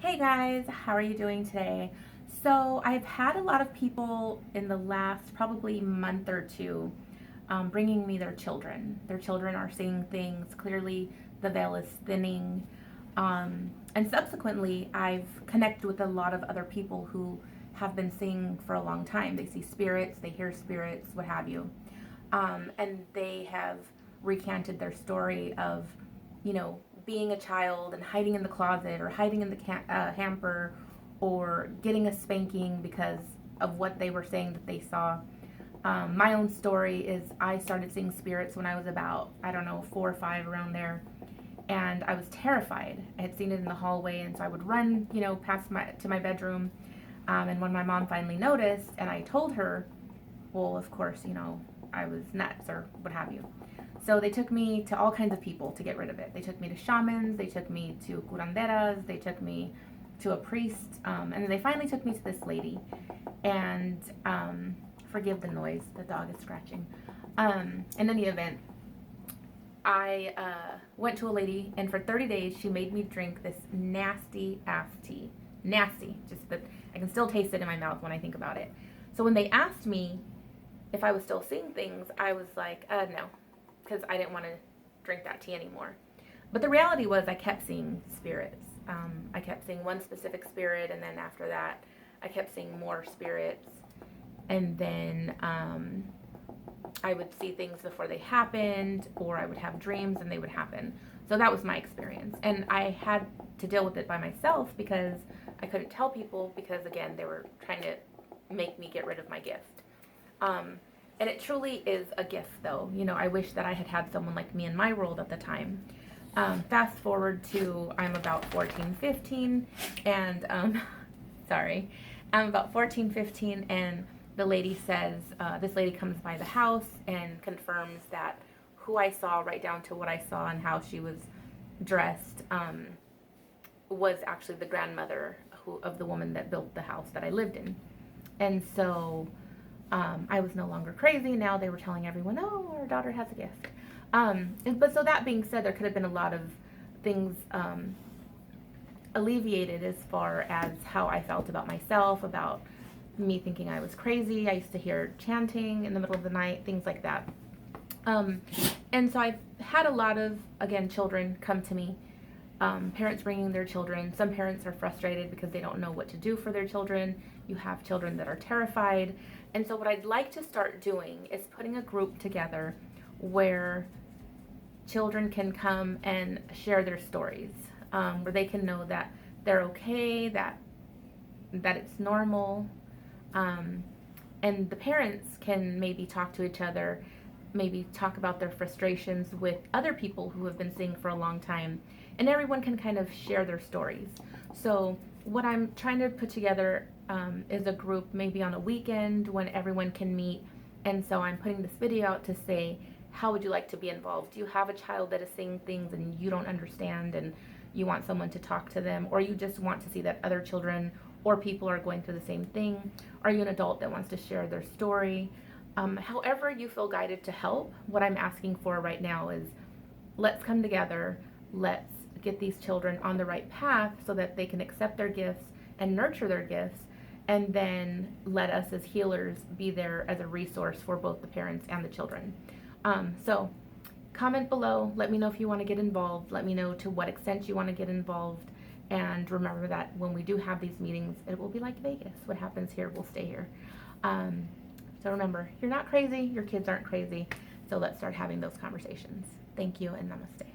Hey guys, how are you doing today? So, I've had a lot of people in the last probably month or two bringing me their children. Their children are seeing things. Clearly, the veil is thinning. And subsequently, I've connected with a lot of other people who have been seeing for a long time. They see spirits, they hear spirits, what have you. And they have recanted their story of, being a child and hiding in the closet or hiding in the hamper or getting a spanking because of what they were saying that they saw. My own story is I started seeing spirits when I was about, I don't know, 4 or 5 around there. And I was terrified. I had seen it in the hallway, and so I would run, past to my bedroom. And when my mom finally noticed, and I told her, well, of course, I was nuts or what have you. So they took me to all kinds of people to get rid of it. They took me to shamans, they took me to curanderas, they took me to a priest, and then they finally took me to this lady. And forgive the noise, the dog is scratching. In any event, I went to a lady, and for 30 days, she made me drink this nasty ass tea. Nasty, just that I can still taste it in my mouth when I think about it. So when they asked me if I was still seeing things, I was like, no, because I didn't want to drink that tea anymore. But the reality was, I kept seeing spirits. I kept seeing one specific spirit, and then after that, I kept seeing more spirits. And then I would see things before they happened, or I would have dreams and they would happen. So that was my experience. And I had to deal with it by myself because I couldn't tell people because, again, they were trying to make me get rid of my gift. And it truly is a gift, though. I wish that I had had someone like me in my world at the time. Fast forward to I'm about 14, 15, and sorry, I'm about 14, 15, and the lady says, this lady comes by the house and confirms that who I saw, right down to what I saw and how she was dressed, was actually the grandmother of the woman that built the house that I lived in. And so I was no longer crazy. Now they were telling everyone, oh, our daughter has a gift. But so that being said, there could have been a lot of things alleviated as far as how I felt about myself, about me thinking I was crazy. I used to hear chanting in the middle of the night, things like that. And so I've had a lot of, again, children come to me, parents bringing their children. Some parents are frustrated because they don't know what to do for their children. You have children that are terrified. And so what I'd like to start doing is putting a group together where children can come and share their stories, where they can know that they're okay, that it's normal, and the parents can maybe talk to each other, maybe talk about their frustrations with other people who have been seeing for a long time, and everyone can kind of share their stories. So what I'm trying to put together is a group maybe on a weekend when everyone can meet. And so I'm putting this video out to say, how would you like to be involved? Do you have a child that is seeing things and you don't understand and you want someone to talk to them, or you just want to see that other children or people are going through the same thing? Are you an adult that wants to share their story? However you feel guided to help, what I'm asking for right now is, let's come together, let's get these children on the right path so that they can accept their gifts and nurture their gifts, and then let us as healers be there as a resource for both the parents and the children. So comment below, let me know if you want to get involved, let me know to what extent you want to get involved, and remember that when we do have these meetings, it will be like Vegas. What happens here will stay here. So remember, you're not crazy, your kids aren't crazy, so let's start having those conversations. Thank you, and namaste.